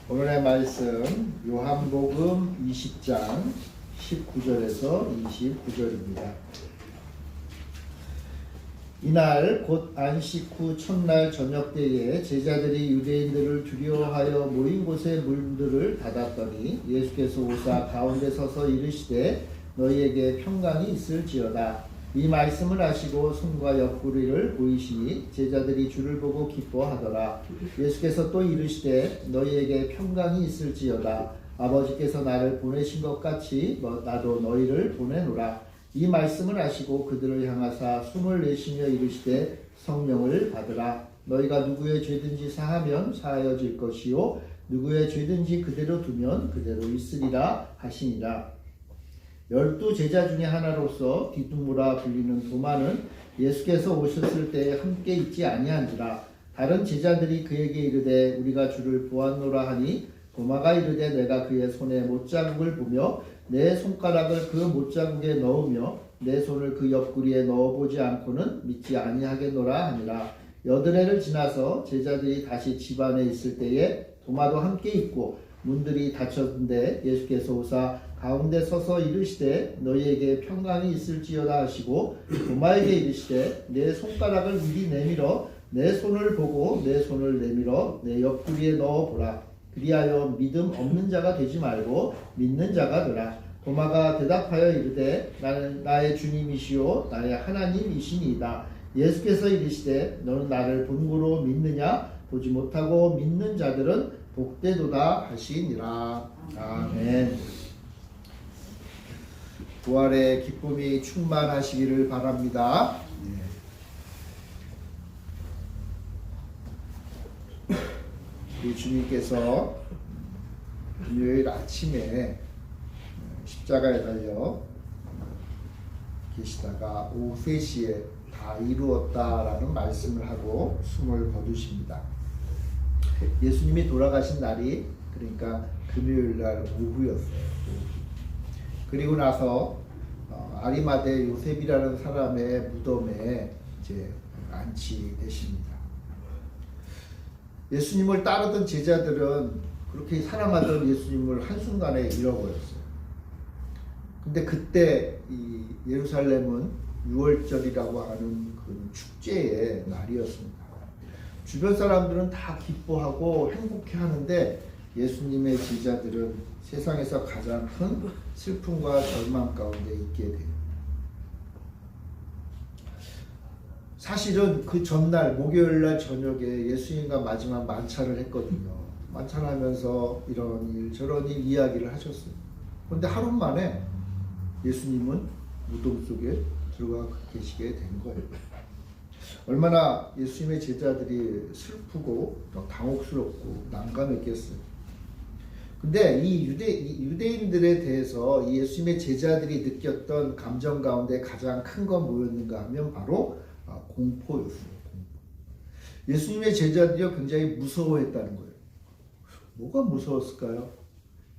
오늘의 말씀 요한복음 20장 19절에서 29절입니다. 이날 곧 안식 후 첫날 저녁 때에 제자들이 유대인들을 두려워하여 모인 곳에 문들을 닫았더니 예수께서 오사 가운데 서서 이르시되 너희에게 평강이 있을지어다. 이 말씀을 하시고 손과 옆구리를 보이시니 제자들이 주를 보고 기뻐하더라. 예수께서 또 이르시되 너희에게 평강이 있을지어다. 아버지께서 나를 보내신 것 같이 나도 너희를 보내노라. 이 말씀을 하시고 그들을 향하사 숨을 내쉬며 이르시되 성령을 받으라. 너희가 누구의 죄든지 사하면 사하여질 것이요 누구의 죄든지 그대로 두면 그대로 있으리라 하시니라. 12 제자 중에 하나로서 디두모라 불리는 도마는 예수께서 오셨을 때에 함께 있지 아니한지라. 다른 제자들이 그에게 이르되 우리가 주를 보았노라 하니 도마가 이르되 내가 그의 손에 못자국을 보며 내 손가락을 그 못자국에 넣으며 내 손을 그 옆구리에 넣어보지 않고는 믿지 아니하겠노라 하니라. 여드레를 지나서 제자들이 다시 집 안에 있을 때에 도마도 함께 있고 문들이 닫혔는데 예수께서 오사 가운데 서서 이르시되 너희에게 평강이 있을지어다 하시고 도마에게 이르시되 내 손가락을 이리 내밀어 내 손을 보고 내 손을 내밀어 내 옆구리에 넣어보라. 그리하여 믿음 없는 자가 되지 말고 믿는 자가 되라. 도마가 대답하여 이르되 나는 나의 주님이시요 나의 하나님이시니이다. 예수께서 이르시되 너는 나를 본고로 믿느냐? 보지 못하고 믿는 자들은 복되도다 하시니라. 아멘. 부활의 기쁨이 충만하시기를 바랍니다. 우리 주님께서 금요일 아침에 십자가에 달려 계시다가 오후 3시에 다 이루었다라는 말씀을 하고 숨을 거두십니다. 예수님이 돌아가신 날이 그러니까 금요일 날 오후였어요. 그리고 나서 아리마대 요셉이라는 사람의 무덤에 이제 안치되십니다. 예수님을 따르던 제자들은 그렇게 사랑하던 예수님을 한순간에 잃어버렸어요. 근데 그때 이 예루살렘은 6월절이라고 하는 그 축제의 날이었습니다. 주변 사람들은 다 기뻐하고 행복해 하는데 예수님의 제자들은 세상에서 가장 큰 슬픔과 절망 가운데 있게 돼요. 사실은 그 전날 목요일날 저녁에 예수님과 마지막 만찬을 했거든요. 만찬하면서 이런 일 저런 일 이야기를 하셨어요. 그런데 하루 만에 예수님은 무덤 속에 들어가 계시게 된 거예요. 얼마나 예수님의 제자들이 슬프고 당혹스럽고 난감했겠어요. 근데 이 유대인들에 대해서 예수님의 제자들이 느꼈던 감정 가운데 가장 큰 건 뭐였는가 하면 바로 공포였어요. 예수님의 제자들이 굉장히 무서워했다는 거예요. 뭐가 무서웠을까요?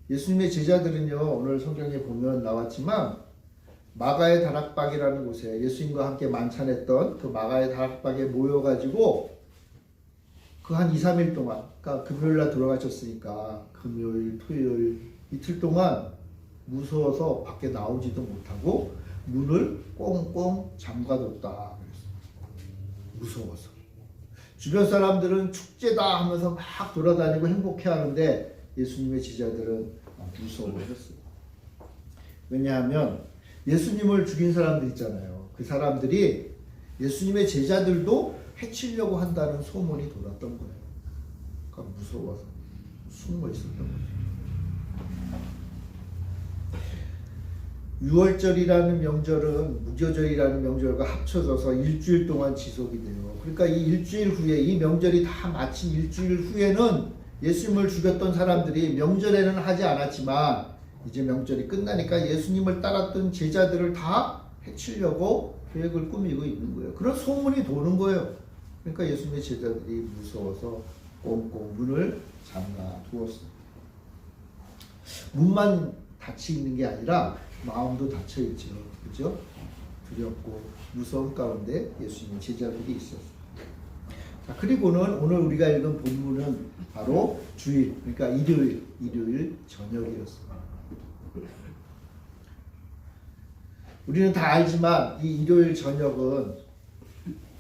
예수님의 제자들은요, 오늘 성경에 보면 나왔지만 마가의 다락방이라는 곳에 예수님과 함께 만찬했던 그 마가의 다락방에 모여가지고 그 한 2, 3일 동안, 그러니까 금요일날 돌아가셨으니까 금요일, 토요일 이틀 동안 무서워서 밖에 나오지도 못하고 문을 꽁꽁 잠가뒀다. 무서워서. 주변 사람들은 축제다 하면서 막 돌아다니고 행복해하는데 예수님의 제자들은 무서워했어요. 왜냐하면 예수님을 죽인 사람들 있잖아요. 그 사람들이 예수님의 제자들도 해치려고 한다는 소문이 돌았던 거예요. 그러니까 무서워서 숨어 있었던 거죠. 6월절이라는 명절은 무교절이라는 명절과 합쳐져서 일주일 동안 지속이 돼요. 그러니까 이 일주일 후에 이 명절이 다 마친 일주일 후에는 예수님을 죽였던 사람들이 명절에는 하지 않았지만 이제 명절이 끝나니까 예수님을 따랐던 제자들을 다 해치려고 계획을 꾸미고 있는 거예요. 그런 소문이 도는 거예요. 그러니까 예수님의 제자들이 무서워서 꽁꽁 문을 잠가 두었어요. 문만 닫혀 있는 게 아니라 마음도 닫혀 있죠. 그죠? 두렵고 무서운 가운데 예수님의 제자들이 있었어요. 자, 그리고는 오늘 우리가 읽은 본문은 바로 주일, 그러니까 일요일 저녁이었습니다. 우리는 다 알지만 이 일요일 저녁은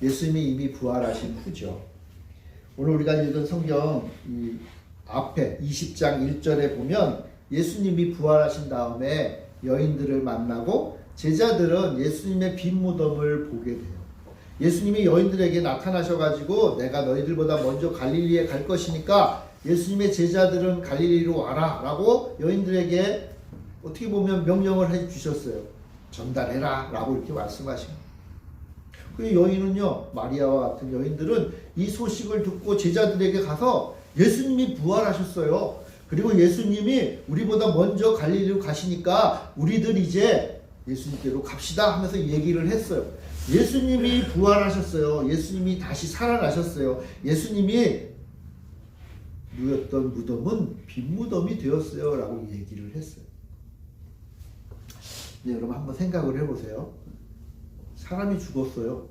예수님이 이미 부활하신 후죠. 오늘 우리가 읽은 성경 이 앞에 20장 1절에 보면 예수님이 부활하신 다음에 여인들을 만나고 제자들은 예수님의 빈 무덤을 보게 돼요. 예수님이 여인들에게 나타나셔가지고 내가 너희들보다 먼저 갈릴리에 갈 것이니까 예수님의 제자들은 갈릴리로 와라 라고 여인들에게 어떻게 보면 명령을 해주셨어요. 전달해라 라고 이렇게 말씀하십니다. 그 여인은요, 마리아와 같은 여인들은 이 소식을 듣고 제자들에게 가서 예수님이 부활하셨어요. 그리고 예수님이 우리보다 먼저 갈릴리로 가시니까 우리들 이제 예수님께로 갑시다 하면서 얘기를 했어요. 예수님이 부활하셨어요. 예수님이 다시 살아나셨어요. 예수님이 누였던 무덤은 빈 무덤이 되었어요 라고 얘기를 했어요. 네, 여러분 한번 생각을 해보세요. 사람이 죽었어요.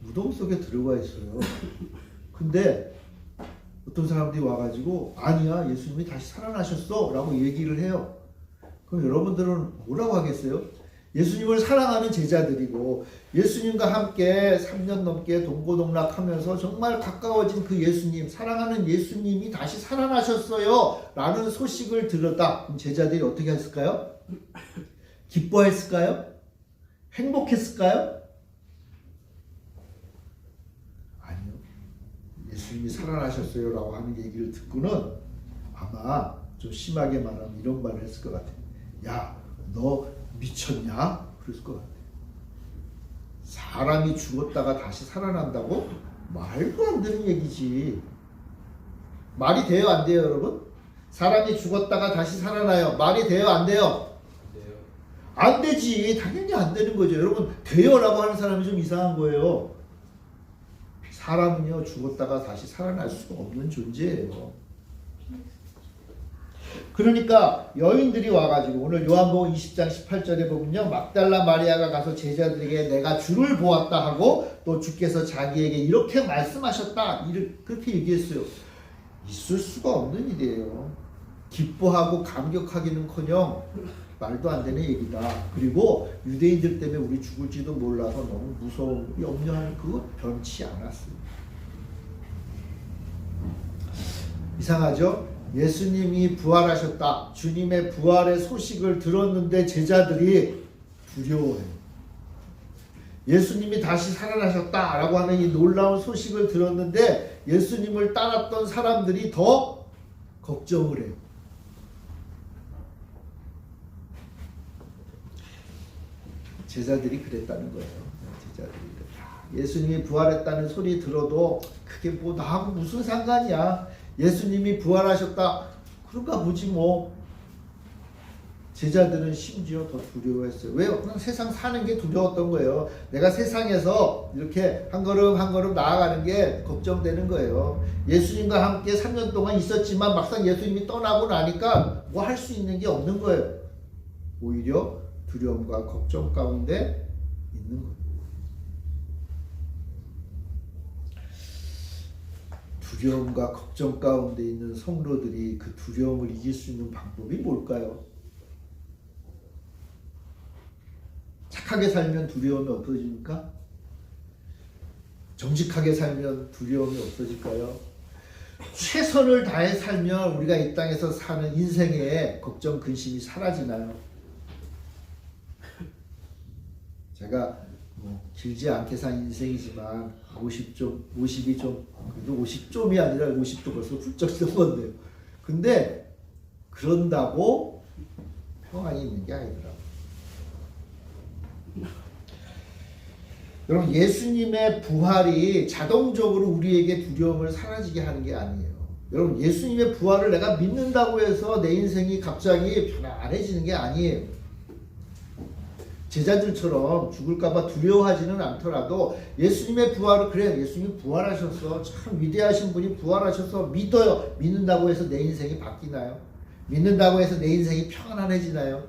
무덤 속에 들어가 있어요. 근데 어떤 사람들이 와가지고 아니야, 예수님이 다시 살아나셨어 라고 얘기를 해요. 그럼 여러분들은 뭐라고 하겠어요? 예수님을 사랑하는 제자들이고 예수님과 함께 3년 넘게 동고동락하면서 정말 가까워진 그 예수님, 사랑하는 예수님이 다시 살아나셨어요 라는 소식을 들었다. 그럼 제자들이 어떻게 했을까요? 기뻐했을까요? 행복했을까요? 아니요. 예수님이 살아나셨어요 라고 하는 얘기를 듣고는 아마 좀 심하게 말하면 이런 말을 했을 것 같아요. 야, 너 미쳤냐? 그랬을 것 같아요. 사람이 죽었다가 다시 살아난다고? 말도 안 되는 얘기지. 말이 돼요, 안 돼요, 여러분? 사람이 죽었다가 다시 살아나요. 말이 돼요, 안 돼요? 안 되지. 당연히 안 되는 거죠. 여러분, 돼요라고 하는 사람이 좀 이상한 거예요. 사람은요, 죽었다가 다시 살아날 수가 없는 존재예요. 그러니까 여인들이 와가지고 오늘 요한복음 20장 18절에 보면요, 막달라 마리아가 가서 제자들에게 내가 주를 보았다 하고 또 주께서 자기에게 이렇게 말씀하셨다 그렇게 얘기했어요. 있을 수가 없는 일이에요. 기뻐하고 감격하기는커녕 말도 안 되는 얘기다. 그리고 유대인들 때문에 우리 죽을지도 몰라서 너무 무서운 염려하는 그거 변치 않았어요. 이상하죠? 예수님이 부활하셨다. 주님의 부활의 소식을 들었는데 제자들이 두려워해요. 예수님이 다시 살아나셨다 라고 하는 이 놀라운 소식을 들었는데 예수님을 따랐던 사람들이 더 걱정을 해요. 제자들이 그랬다는 거예요. 제자들이 예수님이 부활했다는 소리 들어도 그게 뭐 나하고 무슨 상관이야. 예수님이 부활하셨다. 그런가 보지 뭐. 제자들은 심지어 더 두려워했어요. 왜요? 그냥 세상 사는 게 두려웠던 거예요. 내가 세상에서 이렇게 한 걸음 한 걸음 나아가는 게 걱정되는 거예요. 예수님과 함께 3년 동안 있었지만 막상 예수님이 떠나고 나니까 뭐 할 수 있는 게 없는 거예요. 오히려 두려움과 걱정 가운데 있는 거예요. 두려움과 걱정 가운데 있는 성도들이 그 두려움을 이길 수 있는 방법이 뭘까요? 착하게 살면 두려움이 없어집니까? 정직하게 살면 두려움이 없어질까요? 최선을 다해 살면 우리가 이 땅에서 사는 인생의 걱정, 근심이 사라지나요? 제가 길지 않게 산 인생이지만 50이 좀 그래도 50좀이 아니라 50도 벌써 훌쩍 넘었네요. 근데 그런다고 평안이 있는 게 아니더라고요. 여러분, 예수님의 부활이 자동적으로 우리에게 두려움을 사라지게 하는 게 아니에요. 여러분, 예수님의 부활을 내가 믿는다고 해서 내 인생이 갑자기 편안해지는 게 아니에요. 제자들처럼 죽을까봐 두려워하지는 않더라도 예수님의 부활을, 그래, 예수님이 부활하셨어, 참 위대하신 분이 부활하셔서 믿어요. 믿는다고 해서 내 인생이 바뀌나요? 믿는다고 해서 내 인생이 평안해지나요?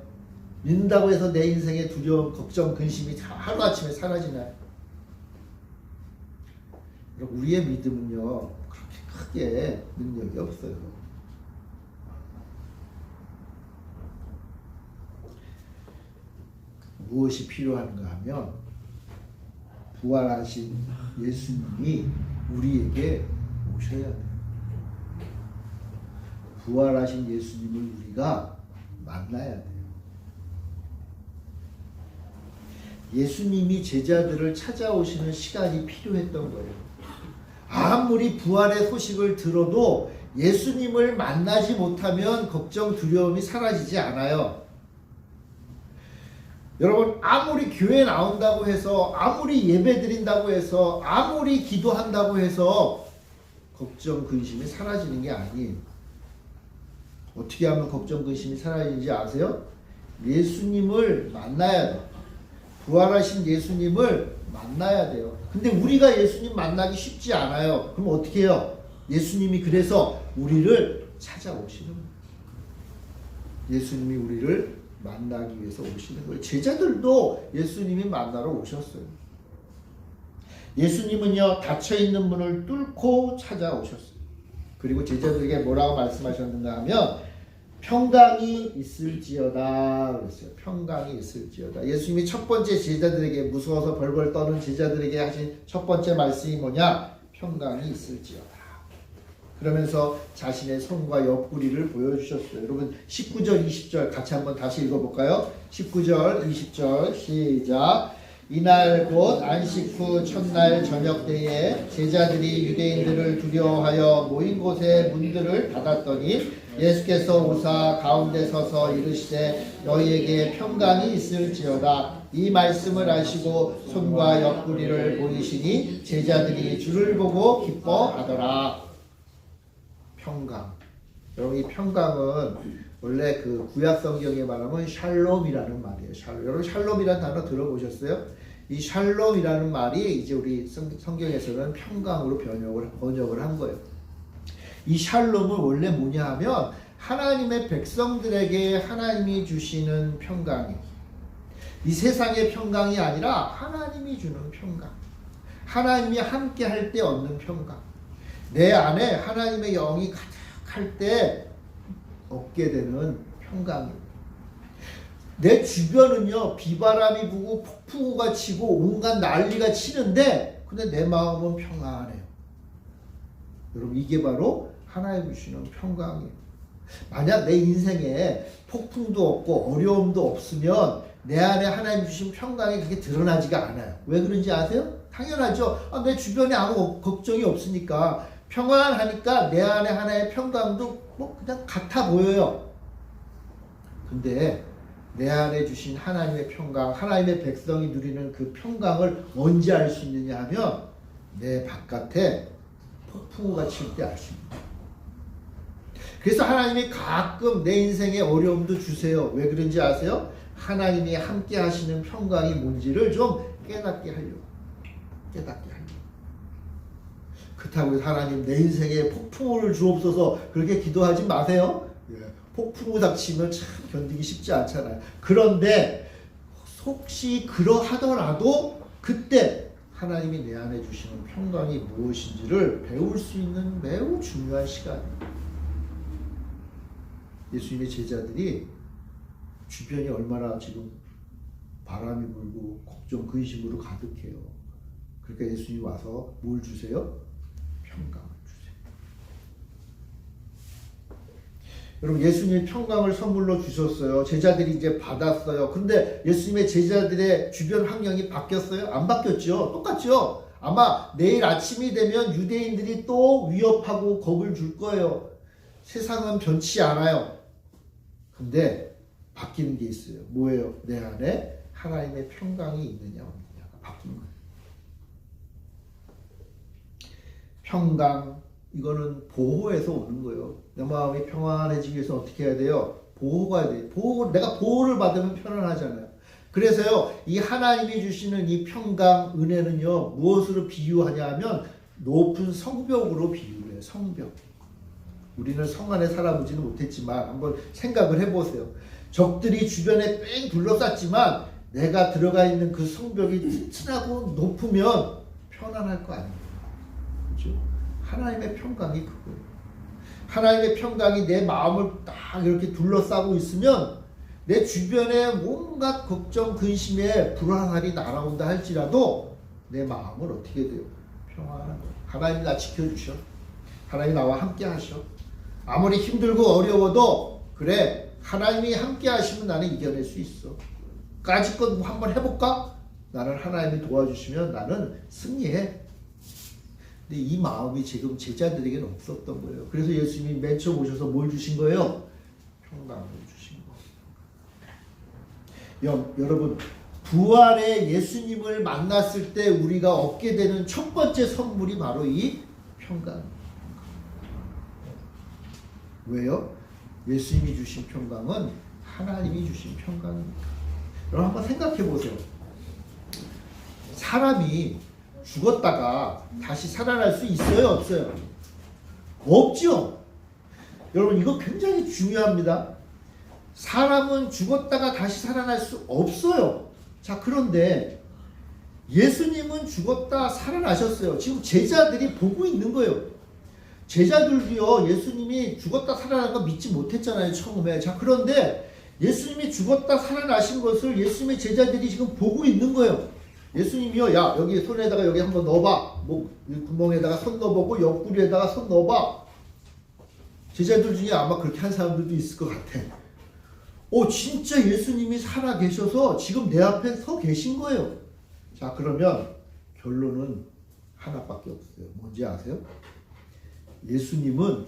믿는다고 해서 내 인생의 두려움, 걱정, 근심이 하루아침에 사라지나요? 우리의 믿음은요 그렇게 크게 능력이 없어요. 무엇이 필요한가 하면 부활하신 예수님이 우리에게 오셔야 돼요. 부활하신 예수님을 우리가 만나야 돼요. 예수님이 제자들을 찾아오시는 시간이 필요했던 거예요. 아무리 부활의 소식을 들어도 예수님을 만나지 못하면 걱정, 두려움이 사라지지 않아요. 여러분, 아무리 교회 나온다고 해서, 아무리 예배 드린다고 해서, 아무리 기도한다고 해서 걱정, 근심이 사라지는 게 아니에요. 어떻게 하면 걱정, 근심이 사라지는지 아세요? 예수님을 만나야 돼요. 부활하신 예수님을 만나야 돼요. 근데 우리가 예수님 만나기 쉽지 않아요. 그럼 어떻게 해요? 예수님이 그래서 우리를 찾아오시는 거예요. 예수님이 우리를 만나기 위해서 오시는 거예요. 제자들도 예수님이 만나러 오셨어요. 예수님은요, 닫혀있는 문을 뚫고 찾아오셨어요. 그리고 제자들에게 뭐라고 말씀하셨는가 하면 평강이 있을지어다 그랬어요. 평강이 있을지어다. 예수님이 첫 번째 제자들에게, 무서워서 벌벌 떠는 제자들에게 하신 첫 번째 말씀이 뭐냐? 평강이 있을지어다. 그러면서 자신의 손과 옆구리를 보여주셨어요. 여러분 19절 20절 같이 한번 다시 읽어볼까요? 19절 20절 시작. 이날 곧 안식 후 첫날 저녁 때에 제자들이 유대인들을 두려워하여 모인 곳에 문들을 닫았더니 예수께서 오사 가운데 서서 이르시되 너희에게 평강이 있을지어다. 이 말씀을 하시고 손과 옆구리를 보이시니 제자들이 주를 보고 기뻐하더라. 평강. 여러분, 이 평강은 원래 그 구약 성경에 말하면 샬롬이라는 말이에요. 샬롬. 여러분 샬롬이라는 단어 들어보셨어요? 이 샬롬이라는 말이 이제 우리 성경에서는 평강으로 번역을 한 거예요. 이 샬롬은 원래 뭐냐 하면 하나님의 백성들에게 하나님이 주시는 평강이에요. 이 세상의 평강이 아니라 하나님이 주는 평강. 하나님이 함께 할 때 얻는 평강. 내 안에 하나님의 영이 가득할 때 얻게 되는 평강입니다. 내 주변은요 비바람이 부고 폭풍우가 치고 온갖 난리가 치는데 근데 내 마음은 평안해요. 여러분 이게 바로 하나님 주시는 평강이에요. 만약 내 인생에 폭풍도 없고 어려움도 없으면 내 안에 하나님 주신 평강이 그렇게 드러나지가 않아요. 왜 그런지 아세요? 당연하죠. 내 주변에 아무 걱정이 없으니까 평안하니까 내 안에 하나의 평강도 뭐 그냥 같아 보여요. 근데 내 안에 주신 하나님의 평강, 하나님의 백성이 누리는 그 평강을 언제 알 수 있느냐 하면 내 바깥에 폭풍우가 칠 때 알 수 있습니다. 그래서 하나님이 가끔 내 인생에 어려움도 주세요. 왜 그런지 아세요? 하나님이 함께 하시는 평강이 뭔지를 좀 깨닫게 하려고. 그렇다고 해서 하나님 내 인생에 폭풍우를 주옵소서 그렇게 기도하지 마세요. 폭풍우 닥치면 참 견디기 쉽지 않잖아요. 그런데 혹시 그러하더라도 그때 하나님이 내 안에 주시는 평강이 무엇인지를 배울 수 있는 매우 중요한 시간입니다. 예수님의 제자들이 주변이 얼마나 지금 바람이 불고 걱정 근심으로 가득해요. 그러니까 예수님이 와서 뭘 주세요? 평강을 주세요. 여러분 예수님이 평강을 선물로 주셨어요. 제자들이 이제 받았어요. 근데 예수님의 제자들의 주변 환경이 바뀌었어요? 안 바뀌었죠? 똑같죠? 아마 내일 아침이 되면 유대인들이 또 위협하고 겁을 줄 거예요. 세상은 변치 않아요. 근데 바뀌는 게 있어요. 뭐예요? 내 안에 하나님의 평강이 있느냐 없느냐가 바뀌는 거예요. 평강, 이거는 보호에서 오는 거예요. 내 마음이 평안해지기 위해서 어떻게 해야 돼요? 보호가 돼요. 내가 보호를 받으면 편안하잖아요. 그래서요, 이 하나님이 주시는 이 평강, 은혜는요, 무엇으로 비유하냐 하면 높은 성벽으로 비유를 해요. 성벽. 우리는 성 안에 살아보지는 못했지만 한번 생각을 해보세요. 적들이 주변에 뺑 둘러쌌지만 내가 들어가 있는 그 성벽이 튼튼하고 높으면 편안할 거 아니에요. 하나님의 평강이 그거예요. 하나님의 평강이 내 마음을 딱 이렇게 둘러싸고 있으면 내 주변에 온갖 걱정, 근심에 불안함이 날아온다 할지라도 내 마음은 어떻게 돼요? 평안한 거예요. 하나님이 나 지켜주셔. 하나님이 나와 함께 하셔. 아무리 힘들고 어려워도 그래, 하나님이 함께 하시면 나는 이겨낼 수 있어. 까짓것 한번 해볼까? 나는 하나님이 도와주시면 나는 승리해. 근데 이 마음이 지금 제자들에게는 없었던 거예요. 그래서 예수님이 맨 처음 오셔서 뭘 주신 거예요? 평강을 주신 거예요. 여러분, 부활의 예수님을 만났을 때 우리가 얻게 되는 첫 번째 선물이 바로 이 평강입니다. 왜요? 예수님이 주신 평강은 하나님이 주신 평강입니다. 여러분 한번 생각해 보세요. 사람이 죽었다가 다시 살아날 수 있어요? 없어요? 없죠? 여러분 이거 굉장히 중요합니다. 사람은 죽었다가 다시 살아날 수 없어요. 자, 그런데 예수님은 죽었다 살아나셨어요. 지금 제자들이 보고 있는 거예요. 제자들도요, 예수님이 죽었다 살아난 거 믿지 못했잖아요, 처음에. 자, 그런데 예수님이 죽었다 살아나신 것을 예수님의 제자들이 지금 보고 있는 거예요. 예수님이요, 야, 여기 손에다가 여기 한번 넣어봐. 뭐, 구멍에다가 손 넣어보고 옆구리에다가 손 넣어봐. 제자들 중에 아마 그렇게 한 사람들도 있을 것 같아. 진짜 예수님이 살아 계셔서 지금 내 앞에 서 계신 거예요. 자, 그러면 결론은 하나밖에 없어요. 뭔지 아세요? 예수님은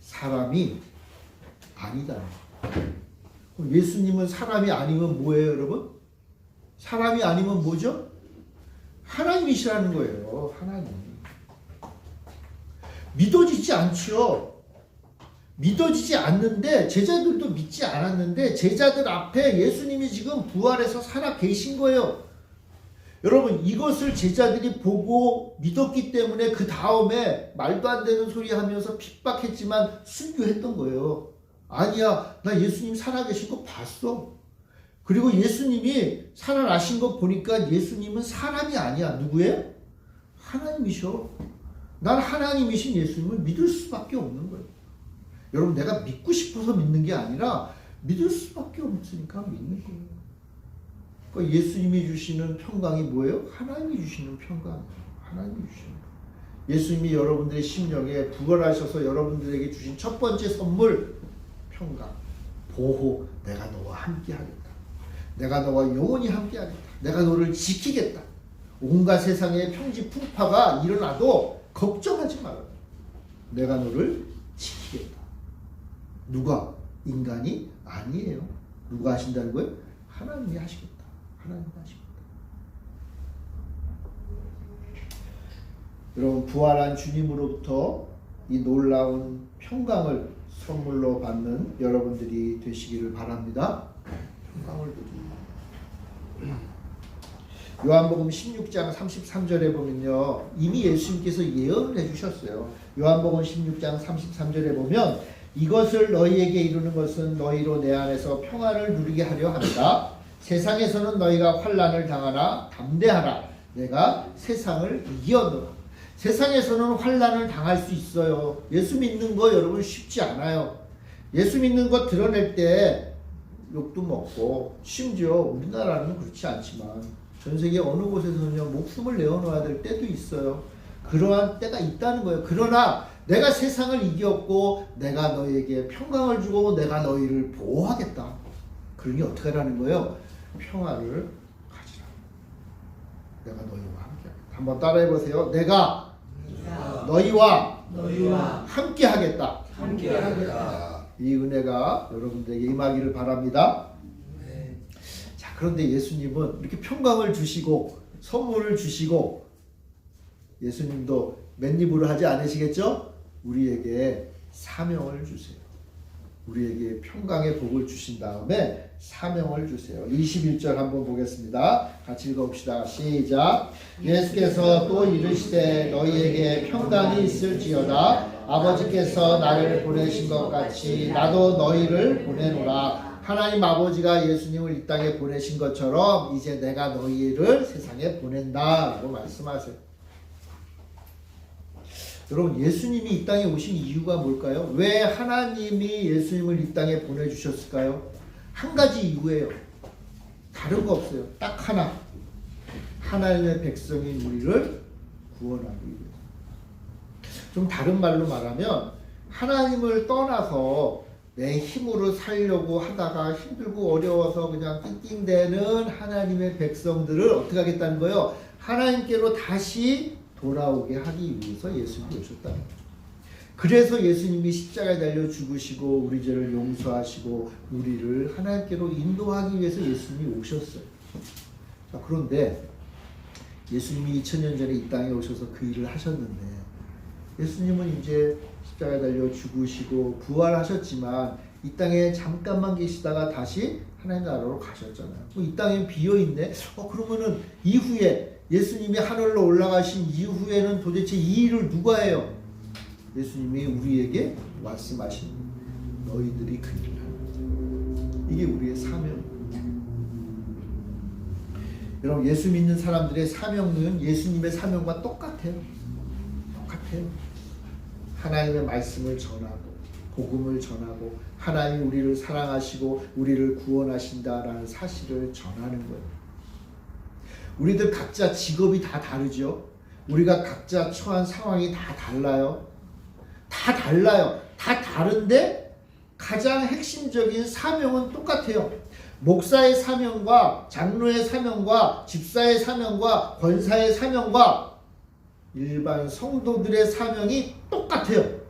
사람이 아니다. 그럼 예수님은 사람이 아니면 뭐예요, 여러분? 사람이 아니면 뭐죠? 하나님이시라는 거예요. 하나님. 믿어지지 않죠. 믿어지지 않는데, 제자들도 믿지 않았는데 제자들 앞에 예수님이 지금 부활해서 살아 계신 거예요. 여러분, 이것을 제자들이 보고 믿었기 때문에 그 다음에 말도 안 되는 소리 하면서 핍박했지만 순교했던 거예요. 아니야, 나 예수님 살아계신 거 봤어. 그리고 예수님이 살아나신 거 보니까 예수님은 사람이 아니야. 누구예요? 하나님이셔. 난 하나님이신 예수님을 믿을 수밖에 없는 거예요. 여러분, 내가 믿고 싶어서 믿는 게 아니라 믿을 수밖에 없으니까 믿는 거예요. 그러니까 예수님이 주시는 평강이 뭐예요? 하나님이 주시는 평강. 하나님이 주시는 거. 예수님이 여러분들의 심령에 부활하셔서 여러분들에게 주신 첫 번째 선물, 평강, 보호. 내가 너와 함께 하겠다. 내가 너와 영원히 함께 하겠다. 내가 너를 지키겠다. 온갖 세상의 평지풍파가 일어나도 걱정하지 마라. 내가 너를 지키겠다. 누가? 인간이 아니에요. 누가 하신다는 거예요? 하나님이 하시겠다. 하나님이 하시겠다. 여러분, 부활한 주님으로부터 이 놀라운 평강을 선물로 받는 여러분들이 되시기를 바랍니다. 평강을 드립니다. 요한복음 16장 33절에 보면요, 이미 예수님께서 예언을 해주셨어요. 요한복음 16장 33절에 보면, 이것을 너희에게 이루는 것은 너희로 내 안에서 평안을 누리게 하려 합니다. 세상에서는 너희가 환난을 당하나 담대하라. 내가 세상을 이겼노라. 세상에서는 환난을 당할 수 있어요. 예수 믿는 거 여러분 쉽지 않아요. 예수 믿는 거 드러낼 때 욕도 먹고, 심지어 우리나라는 그렇지 않지만 전 세계 어느 곳에서는요, 목숨을 내어놓아야 될 때도 있어요. 그러한 때가 있다는 거예요. 그러나 내가 세상을 이겼고 내가 너희에게 평강을 주고 내가 너희를 보호하겠다. 그러니 어떻게 하라는 거예요? 평화를 가지라. 내가 너희와 함께 하겠다. 한번 따라해 보세요. 내가 너희와 함께 하겠다. 이 은혜가 여러분들에게 임하기를 바랍니다. 자, 그런데 예수님은 이렇게 평강을 주시고 선물을 주시고, 예수님도 맨입으로 하지 않으시겠죠? 우리에게 사명을 주세요. 우리에게 평강의 복을 주신 다음에 사명을 주세요. 21절 한번 보겠습니다. 같이 읽어봅시다. 시작. 예수께서 또 이르시되 너희에게 평강이 있을지어다. 아버지께서 나를 보내신 것 같이 나도 너희를 보내노라. 하나님 아버지가 예수님을 이 땅에 보내신 것처럼 이제 내가 너희를 세상에 보낸다 라고 말씀하세요. 여러분, 예수님이 이 땅에 오신 이유가 뭘까요? 왜 하나님이 예수님을 이 땅에 보내주셨을까요? 한 가지 이유예요. 다른 거 없어요. 딱 하나. 하나님의 백성인 우리를 구원하기 위해서. 좀 다른 말로 말하면 하나님을 떠나서 내 힘으로 살려고 하다가 힘들고 어려워서 그냥 낑낑대는 하나님의 백성들을 어떻게 하겠다는 거예요? 하나님께로 다시 돌아오게 하기 위해서 예수님이 오셨다는 거예요. 그래서 예수님이 십자가에 달려 죽으시고 우리 죄를 용서하시고 우리를 하나님께로 인도하기 위해서 예수님이 오셨어요. 자, 그런데 예수님이 2000년 전에 이 땅에 오셔서 그 일을 하셨는데 예수님은 이제 십자가에 달려 죽으시고 부활하셨지만 이 땅에 잠깐만 계시다가 다시 하나님 나라로 가셨잖아요. 이 땅에 비어있네? 그러면은 이후에 예수님이 하늘로 올라가신 이후에는 도대체 이 일을 누가 해요? 예수님이 우리에게 말씀하신 너희들이 그 일을 하는, 이게 우리의 사명입니다. 여러분, 예수 믿는 사람들의 사명은 예수님의 사명과 똑같아요. 똑같아요. 하나님의 말씀을 전하고 복음을 전하고 하나님이 우리를 사랑하시고 우리를 구원하신다라는 사실을 전하는 거예요. 우리들 각자 직업이 다 다르죠. 우리가 각자 처한 상황이 다 달라요. 다 달라요. 다 다른데 가장 핵심적인 사명은 똑같아요. 목사의 사명과 장로의 사명과 집사의 사명과 권사의 사명과 일반 성도들의 사명이 똑같아요.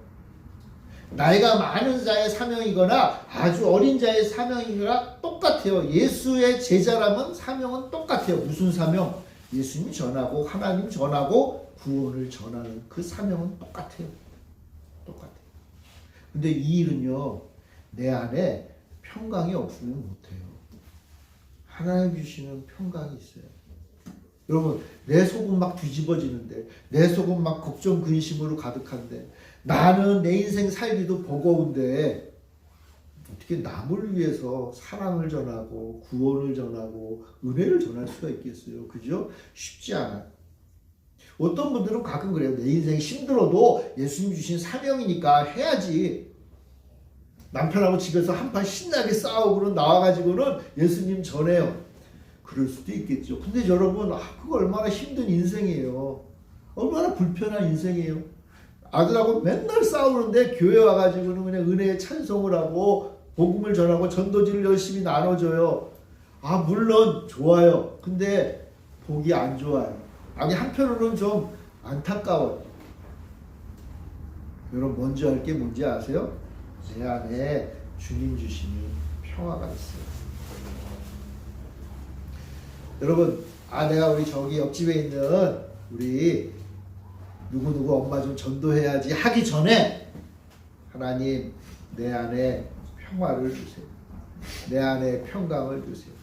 나이가 많은 자의 사명이거나 아주 어린 자의 사명이거나 똑같아요. 예수의 제자라면 사명은 똑같아요. 무슨 사명? 예수님 전하고 하나님 전하고 구원을 전하는 그 사명은 똑같아요. 똑같아요. 근데 이 일은요, 내 안에 평강이 없으면 못해요. 하나님 주시는 평강이 있어요. 여러분, 내 속은 막 뒤집어지는데, 내 속은 막 걱정 근심으로 가득한데, 나는 내 인생 살기도 버거운데 어떻게 남을 위해서 사랑을 전하고 구원을 전하고 은혜를 전할 수가 있겠어요? 그죠? 쉽지 않아요. 어떤 분들은 가끔 그래요. 내 인생이 힘들어도 예수님 주신 사명이니까 해야지. 남편하고 집에서 한판 신나게 싸우고는 나와가지고는 예수님 전해요. 그럴 수도 있겠죠. 근데 여러분, 그거 얼마나 힘든 인생이에요. 얼마나 불편한 인생이에요. 아들하고 맨날 싸우는데 교회 와가지고는 그냥 은혜의 찬송을 하고 복음을 전하고 전도지를 열심히 나눠줘요. 물론 좋아요. 근데 복이 안 좋아요. 한편으로는 좀 안타까워요. 여러분, 먼저 할 게 뭔지 아세요? 내 안에 주님 주시는 평화가 있어요. 여러분, 내가 우리 저기 옆집에 있는 우리 누구누구 엄마 좀 전도해야지 하기 전에 하나님, 내 안에 평화를 주세요. 내 안에 평강을 주세요.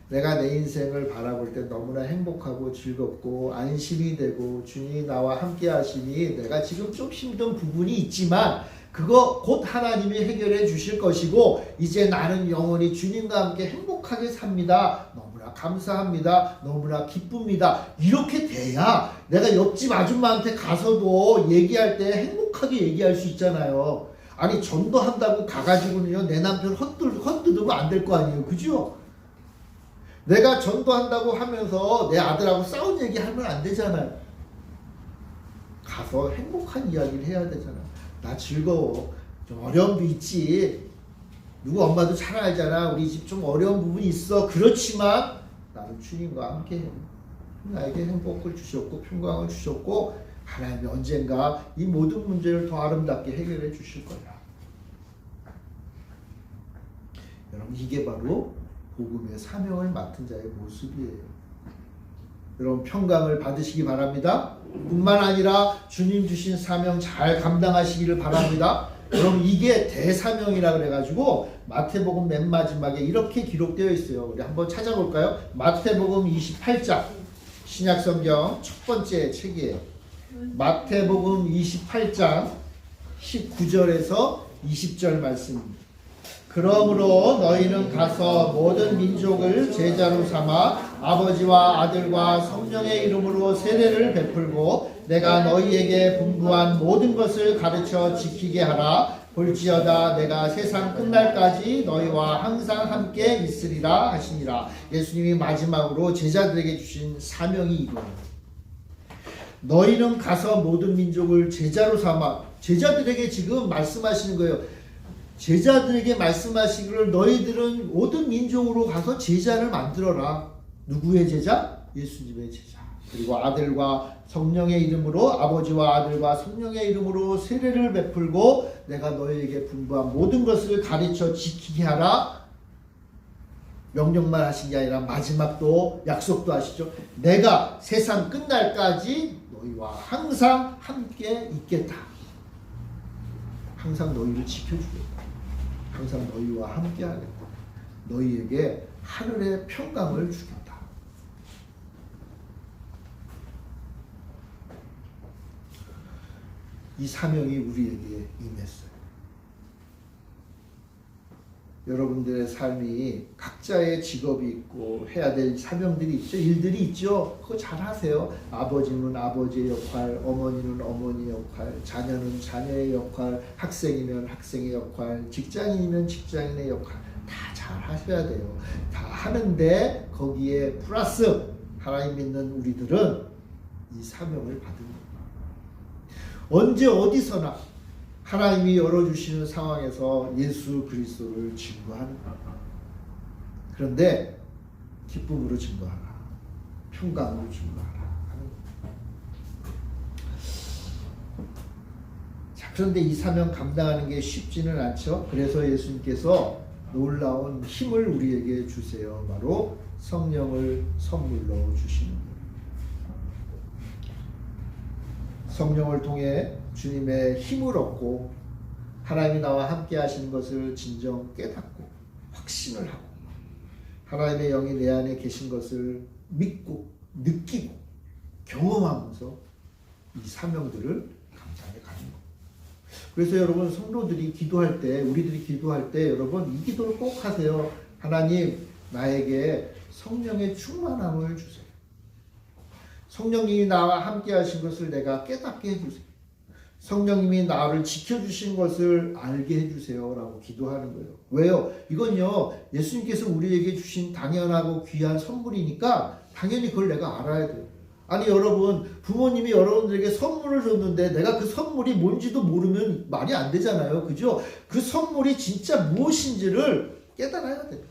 내가 내 인생을 바라볼 때 너무나 행복하고 즐겁고 안심이 되고 주님이 나와 함께 하시니 내가 지금 좀 힘든 부분이 있지만 그거 곧 하나님이 해결해 주실 것이고 이제 나는 영원히 주님과 함께 행복하게 삽니다. 너무나 감사합니다. 너무나 기쁩니다. 이렇게 돼야 내가 옆집 아줌마한테 가서도 얘기할 때 행복하게 얘기할 수 있잖아요. 전도한다고 가가지고는요, 내 남편 헛뜯으면 안 될 거 아니에요. 그죠? 내가 전도한다고 하면서 내 아들하고 싸운 얘기 하면 안 되잖아요. 가서 행복한 이야기를 해야 되잖아요. 나 즐거워. 좀 어려움도 있지. 누구 엄마도 잘 알잖아. 우리 집 좀 어려운 부분이 있어. 그렇지만 나는 주님과 함께 나에게 행복을 주셨고 평강을 주셨고 하나님이 언젠가 이 모든 문제를 더 아름답게 해결해 주실 거야. 여러분, 이게 바로 복음의 사명을 맡은 자의 모습이에요. 여러분, 평강을 받으시기 바랍니다. 뿐만 아니라 주님 주신 사명 잘 감당하시기를 바랍니다. 여러분, 이게 대사명이라 그래가지고 마태복음 맨 마지막에 이렇게 기록되어 있어요. 우리 한번 찾아볼까요? 마태복음 28장, 신약성경 첫 번째 책이에요. 마태복음 28장 19절에서 20절 말씀입니다. 그러므로 너희는 가서 모든 민족을 제자로 삼아 아버지와 아들과 성령의 이름으로 세례를 베풀고 내가 너희에게 분부한 모든 것을 가르쳐 지키게 하라. 볼지어다 내가 세상 끝날까지 너희와 항상 함께 있으리라 하시니라. 예수님이 마지막으로 제자들에게 주신 사명이 이거예요. 너희는 가서 모든 민족을 제자로 삼아. 제자들에게 지금 말씀하시는 거예요. 제자들에게 말씀하시기를 너희들은 모든 민족으로 가서 제자를 만들어라. 누구의 제자? 예수님의 제자. 그리고 아들과 성령의 이름으로, 아버지와 아들과 성령의 이름으로 세례를 베풀고 내가 너희에게 분부한 모든 것을 가르쳐 지키게 하라. 명령만 하신 게 아니라 마지막도 약속도 하시죠. 내가 세상 끝날까지 너희와 항상 함께 있겠다. 항상 너희를 지켜주겠다. 항상 너희와 함께 하겠다. 너희에게 하늘의 평강을 주겠다. 이 사명이 우리에게 임했어요. 여러분들의 삶이 각자의 직업이 있고 해야 될 사명들이 있죠. 일들이 있죠. 그거 잘 하세요. 아버지는 아버지의 역할, 어머니는 어머니의 역할, 자녀는 자녀의 역할, 학생이면 학생의 역할, 직장인이면 직장인의 역할 다 잘 하셔야 돼요. 다 하는데 거기에 플러스 하나님 믿는 우리들은 이 사명을 받은 거예요. 언제 어디서나 하나님이 열어주시는 상황에서 예수 그리스도를 증거하는 거예요. 그런데 기쁨으로 증거하라. 평강으로 증거하라 하는 거예요. 자, 그런데 이 사명 감당하는 게 쉽지는 않죠. 그래서 예수님께서 놀라운 힘을 우리에게 주세요. 바로 성령을 선물로 주시는 거예요. 성령을 통해 주님의 힘을 얻고 하나님이 나와 함께 하시는 것을 진정 깨닫고 확신을 하고 하나님의 영이 내 안에 계신 것을 믿고 느끼고 경험하면서 이 사명들을 감당해 가는 거예요. 그래서 여러분 성도들이 기도할 때, 우리들이 기도할 때 여러분 이 기도를 꼭 하세요. 하나님, 나에게 성령의 충만함을 주세요. 성령님이 나와 함께 하신 것을 내가 깨닫게 해주세요. 성령님이 나를 지켜주신 것을 알게 해주세요 라고 기도하는 거예요. 왜요? 이건요, 예수님께서 우리에게 주신 당연하고 귀한 선물이니까 당연히 그걸 내가 알아야 돼요. 아니 여러분, 부모님이 여러분들에게 선물을 줬는데 내가 그 선물이 뭔지도 모르면 말이 안 되잖아요. 그죠? 그 선물이 진짜 무엇인지를 깨달아야 돼요.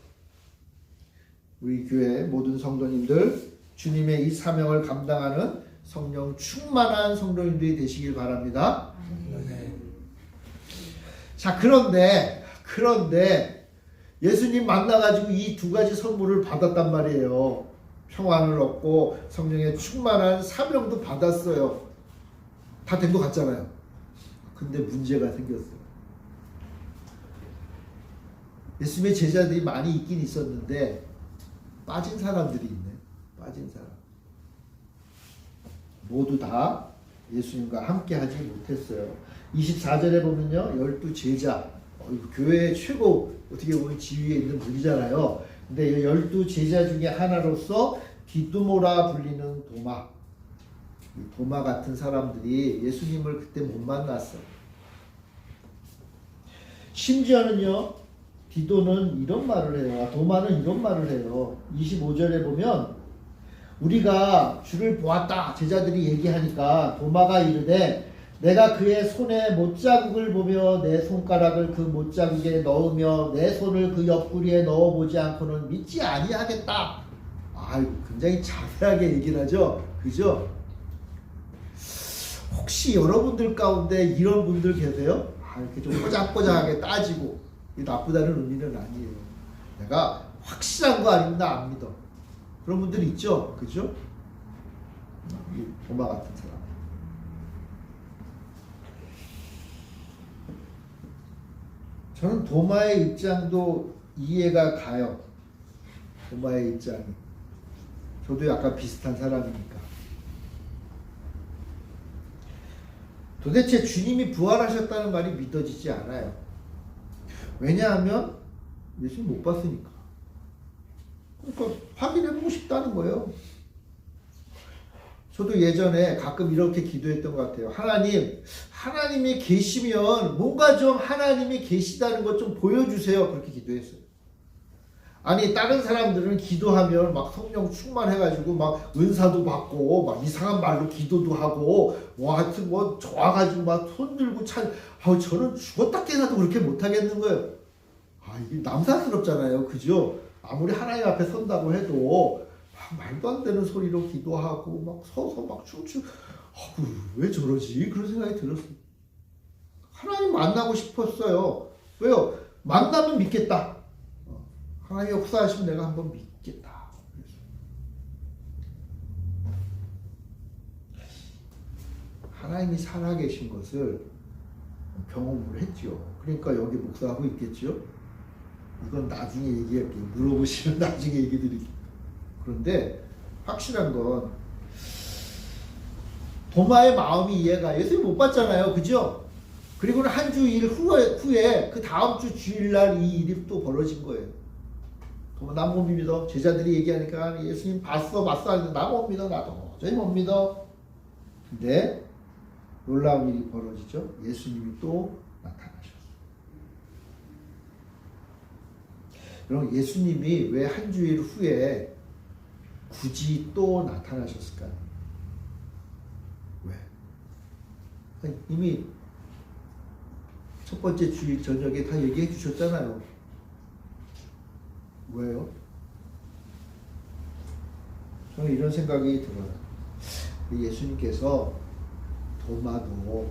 우리 교회 모든 성도님들 주님의 이 사명을 감당하는 성령 충만한 성도님들이 되시길 바랍니다. 네. 자, 그런데 예수님 만나가지고 이 두 가지 선물을 받았단 말이에요. 평안을 얻고 성령의 충만한 사명도 받았어요. 다 된 것 같잖아요. 근데 문제가 생겼어요. 예수님의 제자들이 많이 있긴 있었는데 빠진 사람들이 있네. 빠진 사람. 모두 다 예수님과 함께 하지 못했어요. 24절에 보면요. 12 제자. 교회의 최고 어떻게 보면 지위에 있는 분이잖아요. 근데 12 제자 중에 하나로서 디두모라 불리는 도마. 도마 같은 사람들이 예수님을 그때 못 만났어요. 심지어는요. 디도는 이런 말을 해요. 도마는 이런 말을 해요. 25절에 보면 우리가 주를 보았다. 제자들이 얘기하니까 도마가 이르되 내가 그의 손에 못자국을 보며 내 손가락을 그 못자국에 넣으며 내 손을 그 옆구리에 넣어보지 않고는 믿지 아니하겠다. 굉장히 자세하게 얘기를 하죠. 그죠? 혹시 여러분들 가운데 이런 분들 계세요? 이렇게 좀 꼬장꼬장하게 따지고 나쁘다는 의미는 아니에요. 내가 확실한 거 아니면 나 안 믿어. 그런 분들 있죠? 그죠? 도마 같은 사람. 저는 도마의 입장도 이해가 가요. 도마의 입장이. 저도 약간 비슷한 사람이니까. 도대체 주님이 부활하셨다는 말이 믿어지지 않아요. 왜냐하면 예수님 못 봤으니까. 그러니까 확인해보고 싶다는 거예요. 저도 예전에 가끔 이렇게 기도했던 것 같아요. 하나님이 계시면 뭔가 좀 하나님이 계시다는 것 좀 보여주세요. 그렇게 기도했어요. 아니 다른 사람들은 기도하면 막 성령 충만해가지고 막 은사도 받고 막 이상한 말로 기도도 하고 뭐 하여튼 뭐 좋아가지고 막 손 들고 저는 죽었다 깨나도 그렇게 못하겠는 거예요. 이게 남사스럽잖아요. 그죠? 아무리 하나님 앞에 선다고 해도 막 말도 안 되는 소리로 기도하고 막 서서 막 춤추 왜 저러지? 그런 생각이 들었어요. 하나님 만나고 싶었어요. 왜요? 만나면 믿겠다. 하나님 역사하시면 내가 한번 믿겠다. 하나님이 살아계신 것을 경험을 했죠. 그러니까 여기 목사하고 있겠죠. 이건 나중에 얘기할게요. 물어보시면 나중에 얘기 드릴게요. 그런데 확실한 건 도마의 마음이 이해가 예수님 못 봤잖아요. 그죠? 그리고는 한 주일 후에 그 다음 주 주일날 이 일이 또 벌어진 거예요. 난 못 믿어. 제자들이 얘기하니까 예수님 봤어 하는데 나 못 믿어. 나도 저희 못 믿어. 근데 놀라운 일이 벌어지죠. 예수님이 또 나타나셨어요. 그럼 예수님이 왜 한 주일 후에 굳이 또 나타나셨을까요? 왜? 이미 첫 번째 주일 저녁에 다 얘기해 주셨잖아요. 왜요? 저는 이런 생각이 들어요. 예수님께서 도마도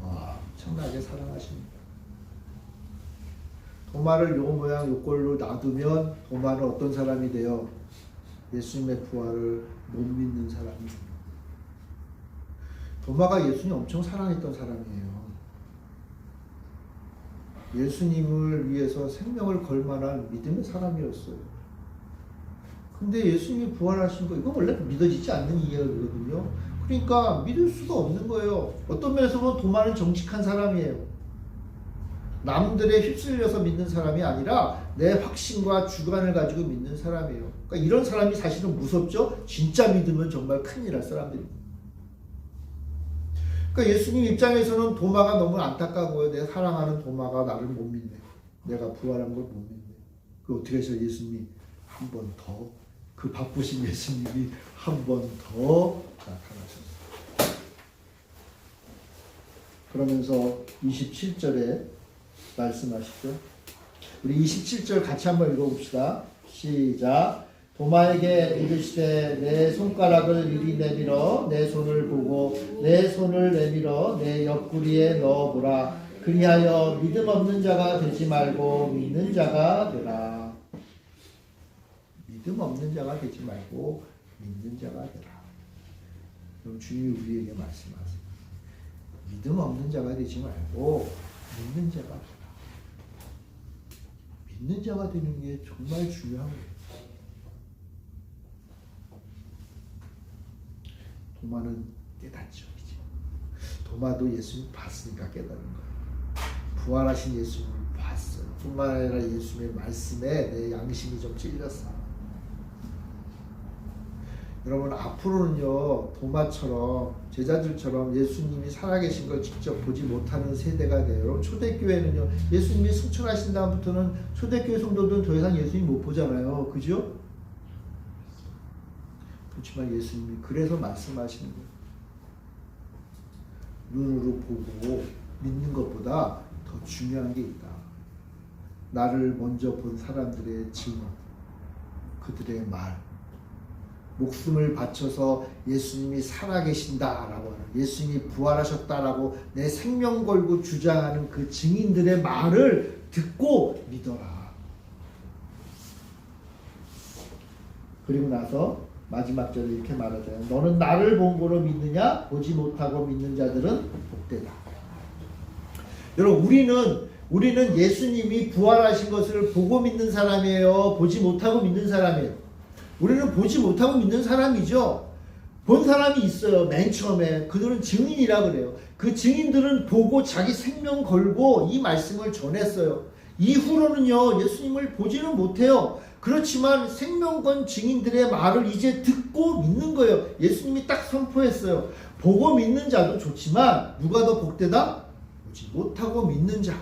엄청나게 사랑하십니다. 도마를 요 모양 요 꼴로 놔두면 도마는 어떤 사람이 돼요? 예수님의 부활을 못 믿는 사람이 됩니다. 도마가 예수님 엄청 사랑했던 사람이에요. 예수님을 위해서 생명을 걸 만한 믿음의 사람이었어요. 근데 예수님이 부활하신 거 이거 원래 믿어지지 않는 이야기거든요. 그러니까 믿을 수가 없는 거예요. 어떤 면에서 보면 도마는 정직한 사람이에요. 남들에 휩쓸려서 믿는 사람이 아니라 내 확신과 주관을 가지고 믿는 사람이에요. 그러니까 이런 사람이 사실은 무섭죠. 진짜 믿으면 정말 큰일 날 사람들입니다. 그러니까 예수님 입장에서는 도마가 너무 안타까워요. 내 사랑하는 도마가 나를 못 믿네. 내가 부활한 걸 못 믿네. 그 어떻게 해서 예수님이 한 번 더, 그 바쁘신 예수님이 한 번 더 나타나셨어요. 그러면서 27절에 말씀하시죠. 우리 27절 같이 한번 읽어봅시다. 시작. 도마에게 이르시되 내 손가락을 이리 내밀어 내 손을 보고 내 손을 내밀어 내 옆구리에 넣어보라. 그리하여 믿음 없는 자가 되지 말고 믿는 자가 되라. 믿음 없는 자가 되지 말고 믿는 자가 되라. 그럼 주님이 우리에게 말씀하세요. 믿음 없는 자가 되지 말고 믿는 자가 되라. 믿는 자가 되는 게 정말 중요한 거예요. 도마는 깨닫죠. 도마도 예수님 봤으니까 깨달은 거예요. 부활하신 예수님을 봤어요. 뿐만 아니라 예수님의 말씀에 내 양심이 좀 찔렸어. 여러분 앞으로는요 도마처럼 제자들처럼 예수님이 살아계신 걸 직접 보지 못하는 세대가 돼요. 여러분 초대교회는요 예수님이 승천하신 다음부터는 초대교회 성도들은 더 이상 예수님 못 보잖아요. 그죠? 그렇지만 예수님이 그래서 말씀하시는 거예요. 눈으로 보고 믿는 것보다 더 중요한 게 있다. 나를 먼저 본 사람들의 증언, 그들의 말, 목숨을 바쳐서 예수님이 살아계신다라고 하는, 예수님이 부활하셨다라고 내 생명 걸고 주장하는 그 증인들의 말을 듣고 믿어라. 그리고 나서 마지막 절에 이렇게 말하잖아요. 너는 나를 본 거로 믿느냐? 보지 못하고 믿는 자들은 복되다. 여러분 우리는 예수님이 부활하신 것을 보고 믿는 사람이에요? 보지 못하고 믿는 사람이에요? 우리는 보지 못하고 믿는 사람이죠. 본 사람이 있어요. 맨 처음에 그들은 증인이라 그래요. 그 증인들은 보고 자기 생명 걸고 이 말씀을 전했어요. 이후로는요 예수님을 보지는 못해요. 그렇지만 생명권 증인들의 말을 이제 듣고 믿는 거예요. 예수님이 딱 선포했어요. 보고 믿는 자도 좋지만 누가 더 복되다? 보지 못하고 믿는 자.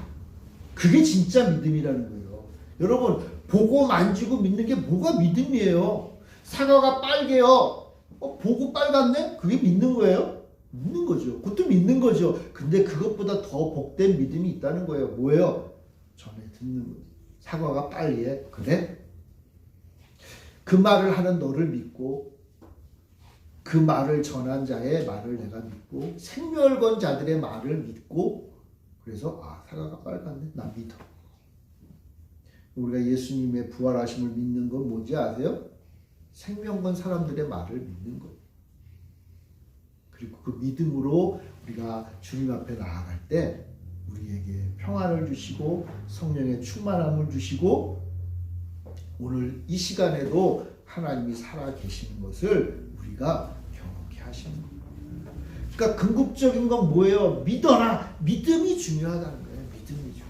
그게 진짜 믿음이라는 거예요. 여러분, 보고 만지고 믿는 게 뭐가 믿음이에요? 사과가 빨개요. 보고 빨갛네? 그게 믿는 거예요? 믿는 거죠. 그것도 믿는 거죠. 근데 그것보다 더 복된 믿음이 있다는 거예요. 뭐예요? 전에 듣는 거예요. 사과가 빨개. 그래? 그 말을 하는 너를 믿고 그 말을 전한 자의 말을 내가 믿고 생멸건 자들의 말을 믿고 그래서 사과가 빨갛네. 나 믿어. 우리가 예수님의 부활하심을 믿는 건 뭔지 아세요? 생명건 사람들의 말을 믿는 거예요. 그리고 그 믿음으로 우리가 주님 앞에 나아갈 때 우리에게 평안을 주시고 성령의 충만함을 주시고 오늘 이 시간에도 하나님이 살아 계시는 것을 우리가 경험케 하시는 거예요. 그러니까 궁극적인 건 뭐예요? 믿어라. 믿음이 중요하다는 거예요. 믿음이 중요해요.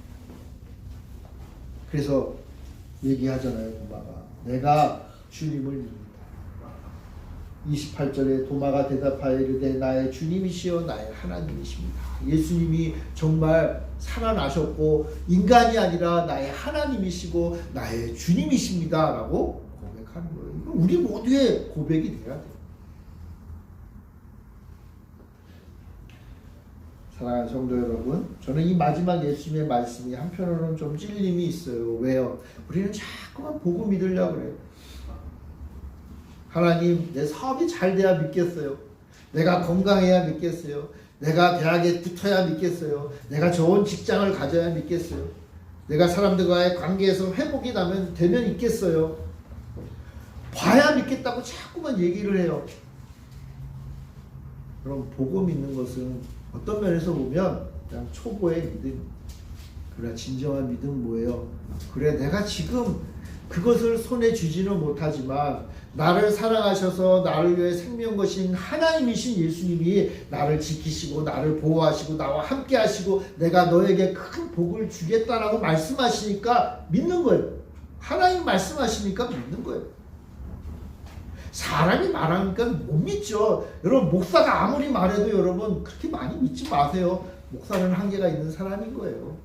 그래서 얘기하잖아요. 도마가. 내가 주님을 믿는다. 28절에 도마가 대답하여 이르되 나의 주님이시여 나의 하나님이십니다. 예수님이 정말 살아나셨고 인간이 아니라 나의 하나님이시고 나의 주님이십니다 라고 고백하는 거예요. 우리 모두의 고백이 돼야 돼요. 사랑하는 성도 여러분, 저는 이 마지막 예수님의 말씀이 한편으로는 좀 찔림이 있어요. 왜요? 우리는 자꾸만 보고 믿으려고 그래요. 하나님, 내 사업이 잘 돼야 믿겠어요. 내가 건강해야 믿겠어요. 내가 대학에 붙어야 믿겠어요. 내가 좋은 직장을 가져야 믿겠어요. 내가 사람들과의 관계에서 회복이 되면 있겠어요. 봐야 믿겠다고 자꾸만 얘기를 해요. 그럼 보고 믿는 것은 어떤 면에서 보면 그냥 초보의 믿음. 그러나 진정한 믿음 뭐예요? 그래, 내가 지금 그것을 손에 쥐지는 못하지만 나를 사랑하셔서 나를 위해 생명 거신 하나님이신 예수님이 나를 지키시고 나를 보호하시고 나와 함께 하시고 내가 너에게 큰 복을 주겠다라고 말씀하시니까 믿는 거예요. 하나님 말씀하시니까 믿는 거예요. 사람이 말하니까 못 믿죠. 여러분, 목사가 아무리 말해도 여러분 그렇게 많이 믿지 마세요. 목사는 한계가 있는 사람인 거예요.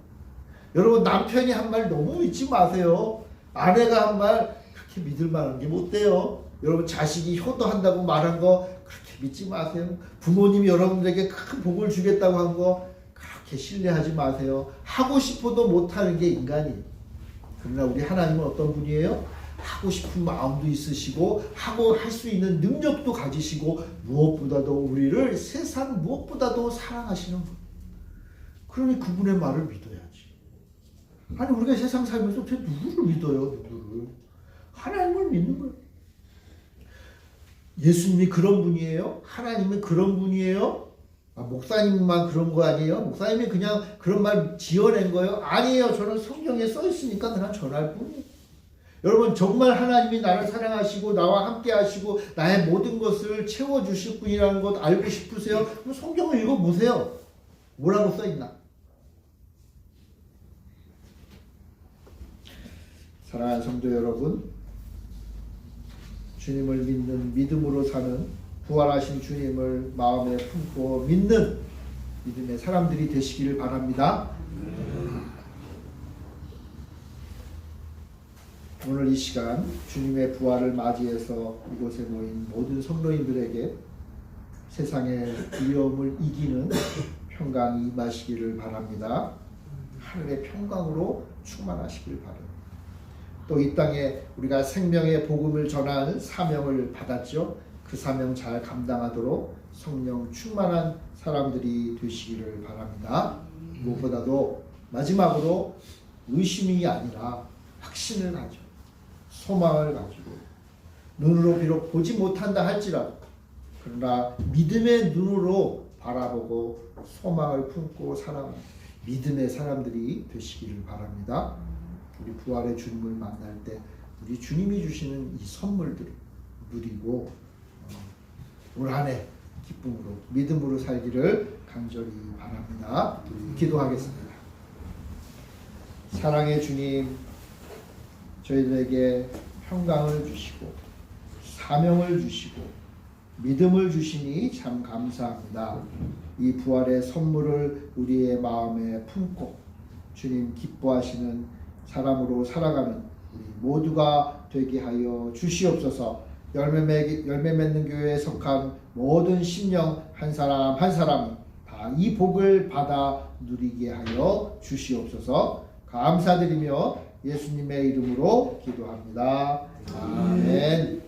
여러분, 남편이 한 말 너무 믿지 마세요. 아내가 한 말 그렇게 믿을 만한 게 못 돼요. 여러분, 자식이 효도한다고 말한 거 그렇게 믿지 마세요. 부모님이 여러분들에게 큰 복을 주겠다고 한 거 그렇게 신뢰하지 마세요. 하고 싶어도 못하는 게 인간이에요. 그러나 우리 하나님은 어떤 분이에요? 하고 싶은 마음도 있으시고 하고 할 수 있는 능력도 가지시고 무엇보다도 우리를 세상 무엇보다도 사랑하시는 분. 그러니 그분의 말을 믿어야지. 아니, 우리가 세상 살면서 도대체 누구를 믿어요? 누구를? 하나님을 믿는 거예요. 예수님이 그런 분이에요? 하나님은 그런 분이에요? 목사님만 그런 거 아니에요? 목사님이 그냥 그런 말 지어낸 거예요? 아니에요. 저는 성경에 써 있으니까 그냥 전할 뿐이에요. 여러분, 정말 하나님이 나를 사랑하시고 나와 함께 하시고 나의 모든 것을 채워주실 분이라는 것 알고 싶으세요? 그럼 성경을 읽어보세요. 뭐라고 써 있나? 사랑하는 성도 여러분, 주님을 믿는 믿음으로 사는 부활하신 주님을 마음에 품고 믿는 믿음의 사람들이 되시기를 바랍니다. 오늘 이 시간 주님의 부활을 맞이해서 이곳에 모인 모든 성도인들에게 세상의 두려움을 이기는 평강이 임하시기를 바랍니다. 하늘의 평강으로 충만하시길 바랍니다. 또 이 땅에 우리가 생명의 복음을 전하는 사명을 받았죠. 그 사명 잘 감당하도록 성령 충만한 사람들이 되시기를 바랍니다. 무엇보다도 마지막으로 의심이 아니라 확신을 가지고 소망을 가지고 눈으로 비록 보지 못한다 할지라도 그러나 믿음의 눈으로 바라보고 소망을 품고 살아가는 믿음의 사람들이 되시기를 바랍니다. 우리 부활의 주님을 만날 때 우리 주님이 주시는 이 선물들을 누리고 올 한 해 기쁨으로 믿음으로 살기를 간절히 바랍니다. 기도하겠습니다. 사랑의 주님, 저희들에게 평강을 주시고 사명을 주시고 믿음을 주시니 참 감사합니다. 이 부활의 선물을 우리의 마음에 품고 주님 기뻐하시는 사람으로 살아가는 우리 모두가 되게 하여 주시옵소서. 열매 맺는 교회에 속한 모든 심령 한 사람 한 사람이 다 이 복을 받아 누리게 하여 주시옵소서. 감사드리며 예수님의 이름으로 기도합니다. 아멘.